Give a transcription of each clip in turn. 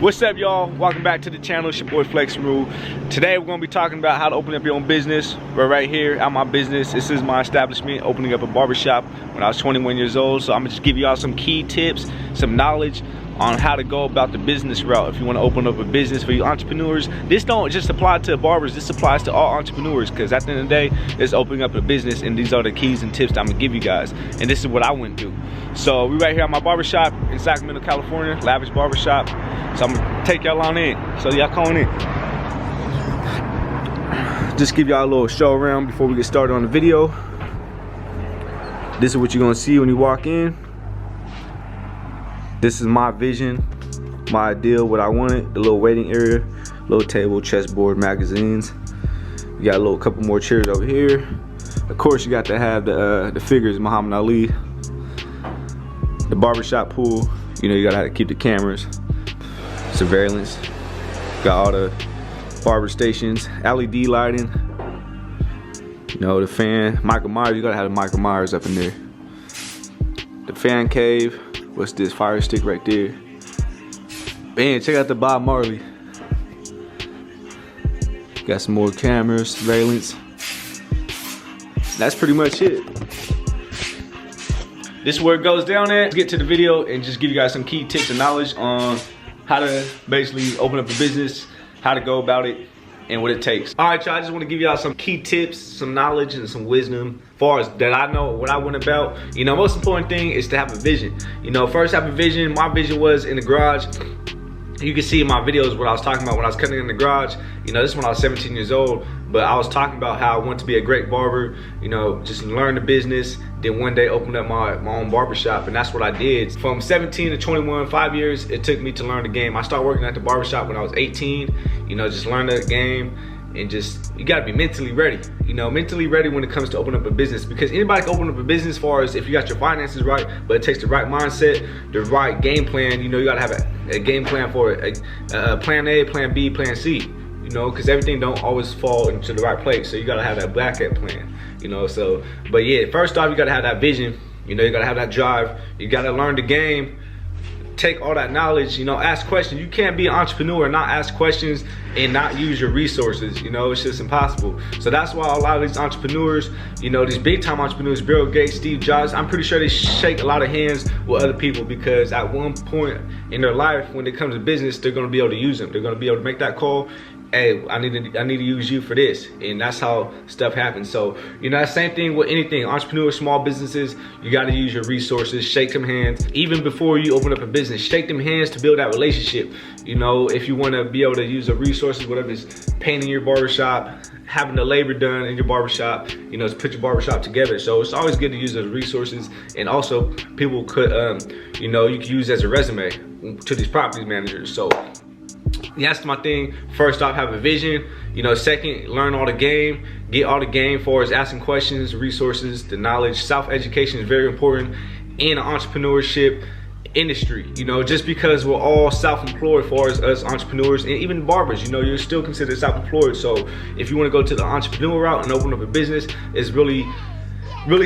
What's up, y'all? Welcome back to the channel. It's your boy Flexxinruee. Today we're going to be talking about how to open up your own business. We're right here at my business. This is my establishment, opening up a barbershop when I was 21 years old. So I'm going to just give y'all some key tips, some knowledge on how to go about the business route. If you want to open up a business for you entrepreneurs, this don't just apply to barbers, this applies to all entrepreneurs, because at the end of the day, it's opening up a business, and these are the keys and tips that I'm gonna give you guys. And this is what I went through. So we're right here at my barbershop in Sacramento, California, Lavish Barbershop. So I'm gonna take y'all on in. So y'all calling in. Just give y'all a little show around before we get started on the video. This is what you're gonna see when you walk in. This is my vision, my ideal, what I wanted. The little waiting area, little table, chessboard, magazines. You got a little couple more chairs over here. Of course, you got to have the figures, Muhammad Ali. The barbershop pool, you know, you gotta have to keep the cameras. Surveillance. Got all the barber stations, LED lighting. You know, the fan, Michael Myers, you gotta have the Michael Myers up in there. The fan cave. What's this fire stick right there? Man, check out the Bob Marley. Got some more cameras, surveillance. That's pretty much it. This is where it goes down at. Let's get to the video and just give you guys some key tips and knowledge on how to basically open up a business, how to go about it, and what it takes. All right, y'all, I just want to give y'all some key tips, some knowledge, and some wisdom as far as that I know what I went about. You know, most important thing is to have a vision. You know, first have a vision. My vision was in the garage. You can see in my videos what I was talking about when I was cutting in the garage. You know, this is when I was 17 years old, but I was talking about how I want to be a great barber, you know, just learn the business, then one day open up my own barbershop, and that's what I did. From 17 to 21, 5 years, it took me to learn the game. I started working at the barbershop when I was 18, you know, just learn the game, and just, you gotta be mentally ready, you know, mentally ready when it comes to opening up a business, because anybody can open up a business as far as if you got your finances right, but it takes the right mindset, the right game plan. You know, you gotta have a game plan for it, a plan A, plan B, plan C, you know, because everything don't always fall into the right place, so you gotta have that backup plan, you know. So, but yeah, first off, you gotta have that vision, you know, you gotta have that drive, you gotta learn the game, take all that knowledge, you know, ask questions. You can't be an entrepreneur and not ask questions and not use your resources, you know, it's just impossible. So that's why a lot of these entrepreneurs, you know, these big time entrepreneurs, Bill Gates, Steve Jobs, I'm pretty sure they shake a lot of hands with other people, because at one point in their life, when it comes to business, they're gonna be able to use them. They're gonna be able to make that call. Hey, I need to use you for this, and that's how stuff happens. So, you know, same thing with anything, entrepreneurs, small businesses, you got to use your resources, shake them hands. Even before you open up a business, shake them hands to build that relationship. You know, if you want to be able to use the resources, whatever it's painting your barbershop, having the labor done in your barbershop, you know, to put your barbershop together. So it's always good to use those resources, and also people could, you know, you can use as a resume to these property managers. So that's my thing. First off, have a vision. You know, second, learn all the game. Get all the game for as asking questions, resources, the knowledge. Self-education is very important in an entrepreneurship industry. You know, just because we're all self-employed for us entrepreneurs, and even barbers, you know, you're still considered self-employed. So if you want to go to the entrepreneur route and open up a business, it's really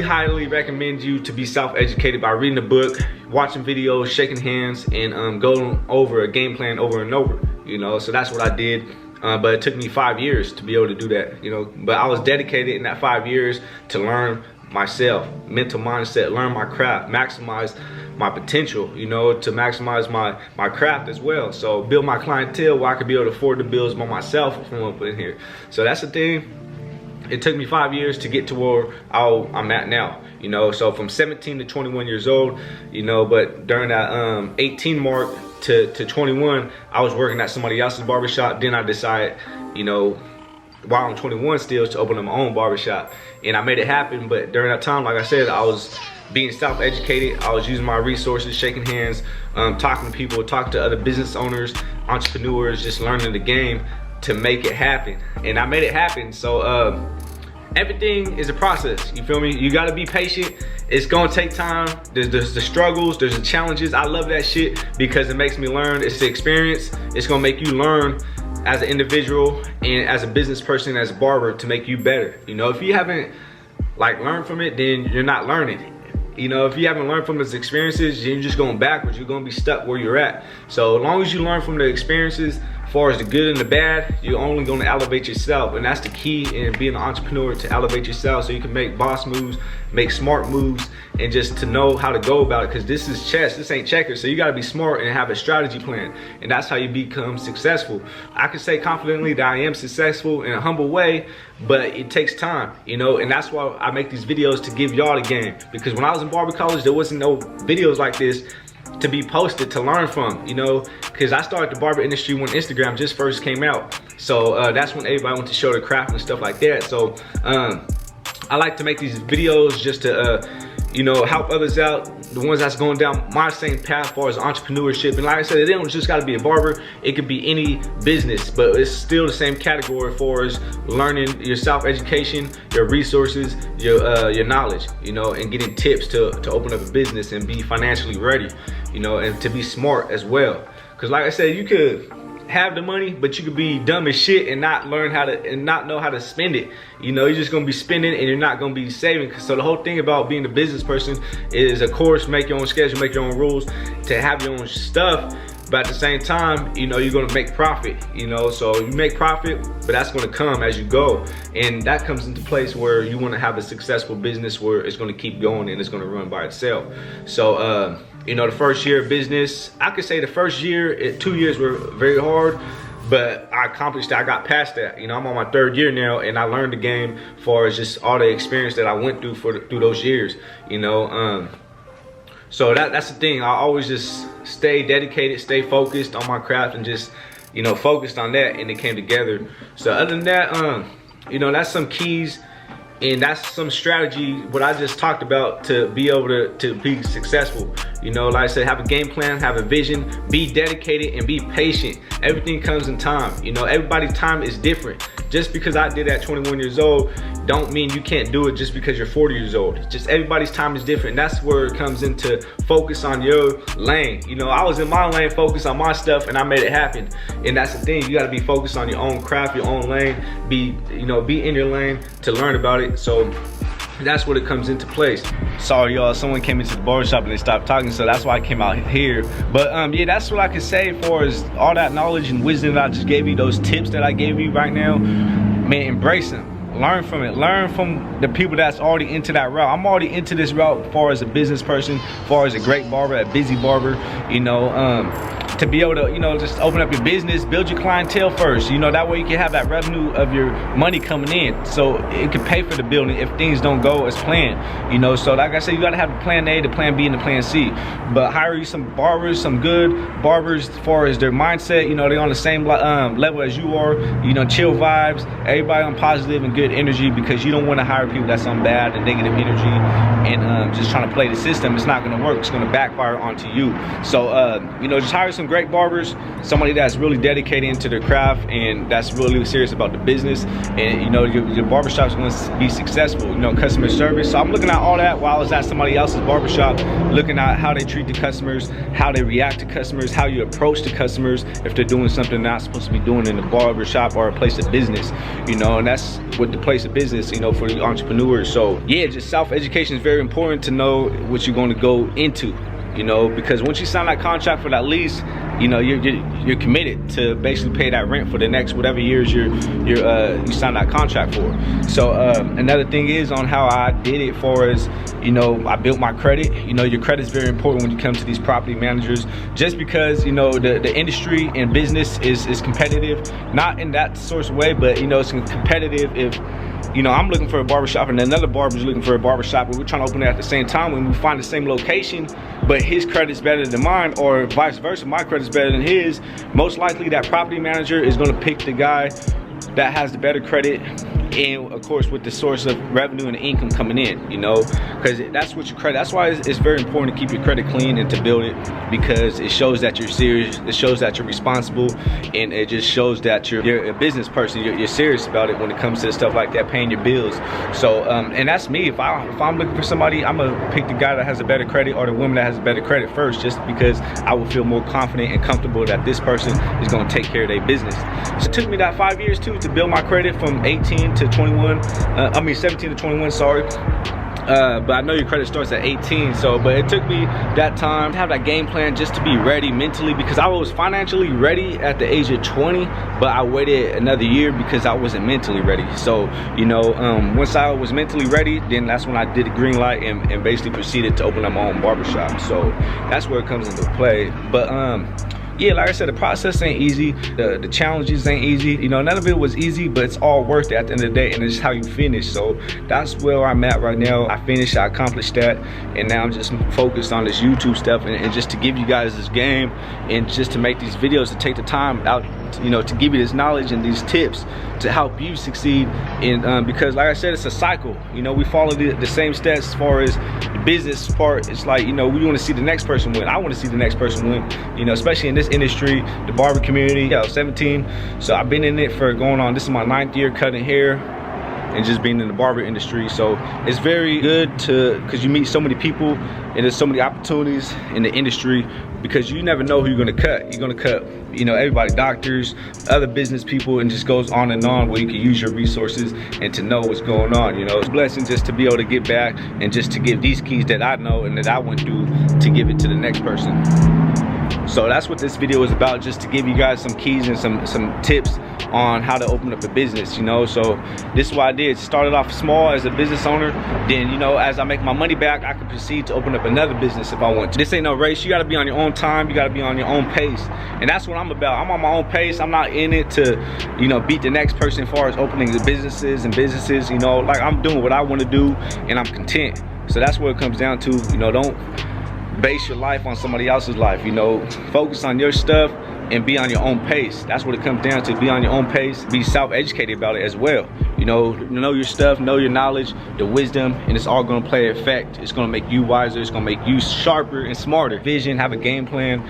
highly recommend you to be self-educated by reading a book, watching videos, shaking hands, and going over a game plan over and over, you know. So that's what I did, but it took me 5 years to be able to do that, you know. But I was dedicated in that 5 years to learn myself, mental mindset, learn my craft, maximize my potential, you know, to maximize my craft as well. So build my clientele where I could be able to afford the bills by myself from up in here. So that's the thing. It took me 5 years to get to where I'm at now, you know. So from 17 to 21 years old, you know, but during that 18 mark to 21, I was working at somebody else's barbershop. Then I decided, you know, while I'm 21 still, to open up my own barbershop, and I made it happen. But during that time, like I said, I was being self-educated. I was using my resources, shaking hands, talking to people, talking to other business owners, entrepreneurs, just learning the game to make it happen, and I made it happen. So everything is a process, you feel me? You gotta be patient. It's gonna take time. There's the struggles, there's the challenges. I love that shit because it makes me learn. It's the experience. It's gonna make you learn as an individual and as a business person, as a barber, to make you better. You know, if you haven't like learned from it, then you're not learning. You know, if you haven't learned from those experiences, you're just going backwards. You're going to be stuck where you're at. So as long as you learn from the experiences, as far as the good and the bad, you're only going to elevate yourself. And that's the key in being an entrepreneur, to elevate yourself so you can make boss moves, make smart moves, and just to know how to go about it. Because this is chess, this ain't checkers. So you got to be smart and have a strategy plan. And that's how you become successful. I can say confidently that I am successful in a humble way, but it takes time, you know, and that's why I make these videos, to give y'all the game. Because when I was in barber college, there wasn't no videos like this to be posted to learn from, you know, because I started the barber industry when Instagram just first came out. So that's when everybody went to show their craft and stuff like that. So I like to make these videos just to you know, help others out, the ones that's going down my same path as far as entrepreneurship. And like I said, it don't just gotta be a barber, it could be any business, but it's still the same category as far as learning your self-education, your resources, your knowledge, you know, and getting tips to open up a business and be financially ready, you know, and to be smart as well. Because like I said, you could have the money, but you could be dumb as shit and not learn how to, and not know how to spend it. You know, you're just gonna be spending and you're not gonna be saving. So the whole thing about being a business person is, of course, make your own schedule, make your own rules, to have your own stuff, but at the same time, you know, you're gonna make profit, you know. So you make profit, but that's gonna come as you go. And that comes into place where you wanna have a successful business where it's gonna keep going and it's gonna run by itself. So, you know, the first year of business, I could say the first year, 2 years were very hard, but I accomplished that. I got past that. You know, I'm on my 3rd year now, and I learned the game as far as just all the experience that I went through through those years, you know. So that's the thing. I always just stay dedicated, stay focused on my craft, and just, you know, focused on that, and it came together. So other than that, you know, that's some keys. And that's some strategy, what I just talked about, to be able to be successful. You know, like I said, have a game plan, have a vision, be dedicated, and be patient. Everything comes in time. You know, everybody's time is different. Just because I did at 21 years old, don't mean you can't do it just because you're 40 years old. Just everybody's time is different. And that's where it comes into focus on your lane. You know, I was in my lane, focused on my stuff, and I made it happen. And that's the thing, you gotta be focused on your own craft, your own lane. Be in your lane to learn about it. So that's what it comes into place. Sorry y'all, someone came into the barbershop and they stopped talking, so that's why I came out here. But yeah, that's what I can say for as all that knowledge and wisdom that I just gave you, those tips that I gave you right now. Man, embrace them. Learn from it. Learn from the people that's already into that route. I'm already into this route as far as a business person, as far as a great barber, a busy barber, you know. To be able to, you know, just open up your business, build your clientele first, you know, that way you can have that revenue of your money coming in, so it can pay for the building if things don't go as planned, you know. So like I said, you gotta have the plan A, the plan B, and the plan C. But hire you some barbers, some good barbers as far as their mindset, you know, they're on the same level as you are, you know, chill vibes, everybody on positive and good energy, because you don't want to hire people that's on bad and negative energy and just trying to play the system. It's not gonna work, it's gonna backfire onto you. So you know, just hire some great barbers, somebody that's really dedicated into their craft and that's really serious about the business, and you know, your barbershop's going to be successful. You know, customer service. So I'm looking at all that while I was at somebody else's barbershop, looking at how they treat the customers, how they react to customers, how you approach the customers if they're doing something they're not supposed to be doing in the barbershop or a place of business, you know. And that's with the place of business, you know, for the entrepreneurs. So yeah, just self-education is very important to know what you're going to go into, you know, because once you sign that contract for that lease, you know, you're committed to basically pay that rent for the next whatever years you sign that contract for. So another thing is on how I did it, for as, you know, I built my credit. You know, your credit is very important when you come to these property managers, just because, you know, the industry and business is competitive, not in that sort of way, but you know, it's competitive if, you know, I'm looking for a barbershop and another barber's looking for a barbershop, and we're trying to open it at the same time. When we find the same location, but his credit's better than mine, or vice versa, my credit's better than his, most likely that property manager is going to pick the guy that has the better credit, and of course with the source of revenue and income coming in, you know, because that's what your credit, that's why it's very important to keep your credit clean and to build it, because it shows that you're serious, it shows that you're responsible, and it just shows that you're a business person, you're serious about it when it comes to stuff like that, paying your bills. So and that's me. If I'm looking for somebody, I'm gonna pick the guy that has a better credit, or the woman that has a better credit first, just because I will feel more confident and comfortable that this person is going to take care of their business. So it took me that 5 years too to build my credit from 18 to 21, 17 to 21, sorry. but I know your credit starts at 18, so, but it took me that time to have that game plan just to be ready mentally, because I was financially ready at the age of 20, but I waited another year because I wasn't mentally ready. So, you know, once I was mentally ready, then that's when I did the green light and basically proceeded to open up my own barbershop. So that's where it comes into play. But yeah, like I said, the process ain't easy. The challenges ain't easy. You know, none of it was easy, but it's all worth it at the end of the day, and it's how you finish. So that's where I'm at right now. I finished, I accomplished that, and now I'm just focused on this YouTube stuff and just to give you guys this game and just to make these videos, to take the time out, you know, to give you this knowledge and these tips to help you succeed in, because like I said, it's a cycle. You know, we follow the same steps as far as the business part. It's like, you know, we want to see the next person win. I want to see the next person win, you know, especially in this industry, the barber community. Yeah, I was 17, so I've been in it for going on, this is my 9th year cutting hair and just being in the barber industry. So it's very good because you meet so many people and there's so many opportunities in the industry, because you never know who you're gonna cut. You're gonna cut, you know, everybody, doctors, other business people, and just goes on and on, where you can use your resources and to know what's going on. You know, it's a blessing just to be able to get back and just to give these keys that I know and that I went through to give it to the next person. So that's what this video is about, just to give you guys some keys and some tips on how to open up a business, you know. So this is what I did. Started off small as a business owner, then, you know, as I make my money back, I can proceed to open up another business if I want to. This ain't no race. You got to be on your own time. You got to be on your own pace, and that's what I'm about. I'm on my own pace. I'm not in it to, you know, beat the next person as far as opening the businesses, you know. Like, I'm doing what I want to do and I'm content. So that's what it comes down to. You know, don't base your life on somebody else's life. You know, focus on your stuff and be on your own pace. That's what it comes down to. Be on your own pace. Be self-educated about it as well. You know your stuff, know your knowledge, the wisdom, and it's all gonna play effect. It's gonna make you wiser. It's gonna make you sharper and smarter. Vision, have a game plan,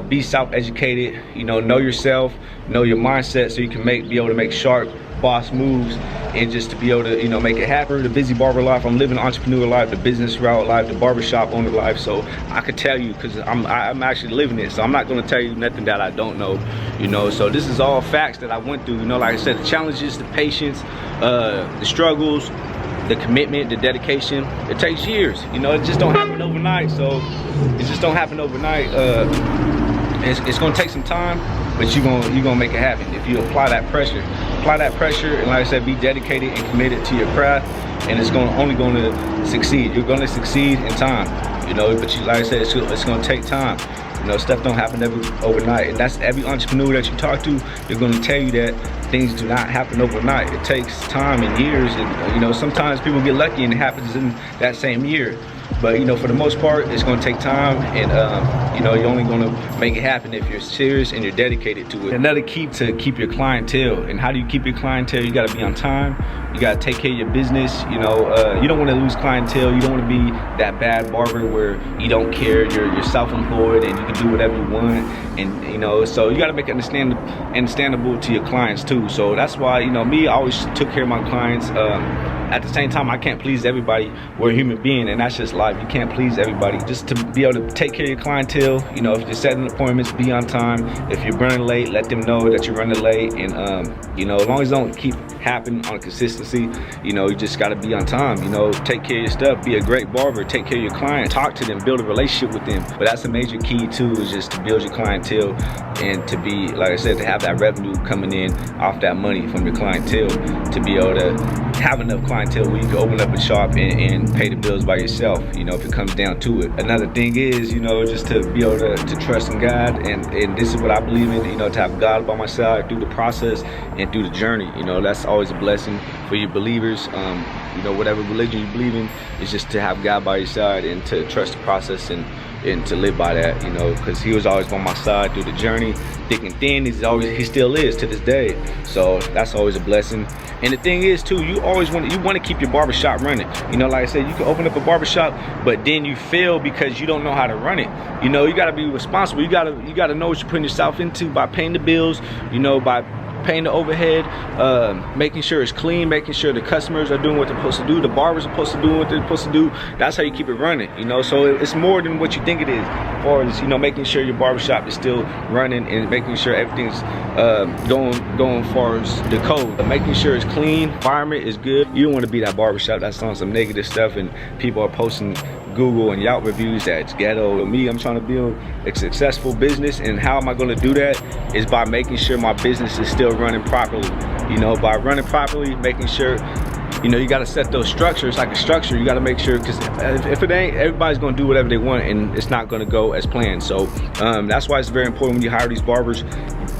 be self-educated. You know yourself, know your mindset, so you can be able to make sharp boss moves, and just to be able to, you know, make it happen. The busy barber life, I'm living the entrepreneur life, the business route life, the barbershop owner life. So I could tell you, because I'm actually living it. So I'm not going to tell you nothing that I don't know, you know. So this is all facts that I went through. You know, like I said, the challenges, the patience, the struggles, the commitment, the dedication. It takes years. You know, it just don't happen overnight. So it just don't happen overnight. It's gonna take some time, but you're gonna make it happen if you apply that pressure. And like I said, be dedicated and committed to your craft, and it's only gonna succeed. You're gonna succeed in time, you know. But like I said, it's gonna take time. You know, stuff don't happen overnight, and that's every entrepreneur that you talk to. They're gonna tell you that things do not happen overnight. It takes time and years, and you know, sometimes people get lucky and it happens in that same year. But you know, for the most part, it's going to take time, and you know, you're only going to make it happen if you're serious and you're dedicated to it. Another key to keep your clientele, and how do you keep your clientele? You got to be on time. You got to take care of your business. You know, you don't want to lose clientele. You don't want to be that bad barber where you don't care. You're self-employed and you can do whatever you want, and you know, so you got to make it understandable to your clients too. So that's why, you know, I always took care of my clients. At the same time, I can't please everybody. We're a human being, and that's just life. You can't please everybody. Just to be able to take care of your clientele, you know, if you're setting appointments, be on time. If you're running late, let them know that you're running late. And you know, as long as it don't keep happening on consistency, you know, you just got to be on time. You know, take care of your stuff. Be a great barber. Take care of your client. Talk to them. Build a relationship with them. But that's a major key too, is just to build your clientele and to be, like I said, to have that revenue coming in off that money from your clientele, to be able to have enough clientele where you can open up a shop and pay the bills by yourself, you know, if it comes down to it. Another thing is, you know, just to be able to trust in God, and this is what I believe in, you know, to have God by my side through the process and through the journey. You know, that's always a blessing for your believers. You know, whatever religion you believe in, is just to have God by your side and to trust the process and to live by that, you know, because he was always by my side through the journey, thick and thin. He still is to this day. So that's always a blessing. And the thing is too, you want to keep your barbershop running. You know, like I said, you can open up a barbershop, but then you fail because you don't know how to run it. You know, you got to be responsible. You got to know what you're putting yourself into by paying the bills, you know, by paying the overhead, making sure it's clean, making sure the customers are doing what they're supposed to do, the barbers are supposed to do what they're supposed to do. That's how you keep it running, you know. So it's more than what you think it is, as far as, you know, making sure your barbershop is still running and making sure everything's going as far as the code, making sure it's clean, environment is good. You don't want to be that barbershop that's on some negative stuff and people are posting Google and Yelp reviews that's ghetto. Me, I'm trying to build a successful business, and how am I going to do that is by making sure my business is still running properly. You know, by running properly, making sure, you know, you got to set those structures like a structure. You got to make sure, because if it ain't, everybody's going to do whatever they want and it's not going to go as planned. So that's why it's very important when you hire these barbers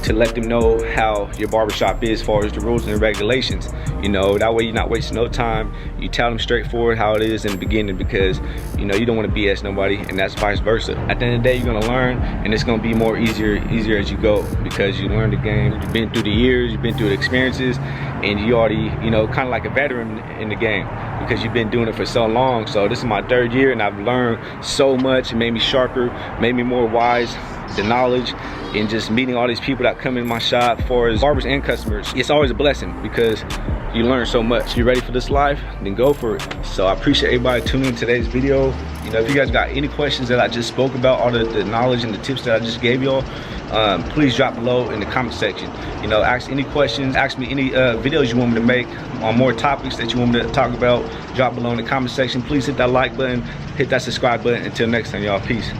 to let them know how your barbershop is as far as the rules and regulations. You know, that way you're not wasting no time. You tell them straightforward how it is in the beginning, because, you know, you don't want to BS nobody, and that's vice versa. At the end of the day, you're going to learn, and it's going to be more easier as you go, because you learn the game. You've been through the years, you've been through the experiences, and you already, you know, kind of like a veteran in the game, because you've been doing it for so long. So this is my 3rd year, and I've learned so much. It made me sharper, made me more wise. The knowledge and just meeting all these people that come in my shop, for as barbers and customers, it's always a blessing, because you learn so much. You ready for this life? Then go for it. So I appreciate everybody tuning in today's video. You know, if you guys got any questions that I just spoke about, all the knowledge and the tips that I just gave y'all, please drop below in the comment section. You know, ask any questions, ask me any videos you want me to make on more topics that you want me to talk about. Drop below in the comment section. Please hit that like button, hit that subscribe button. Until next time, y'all, peace.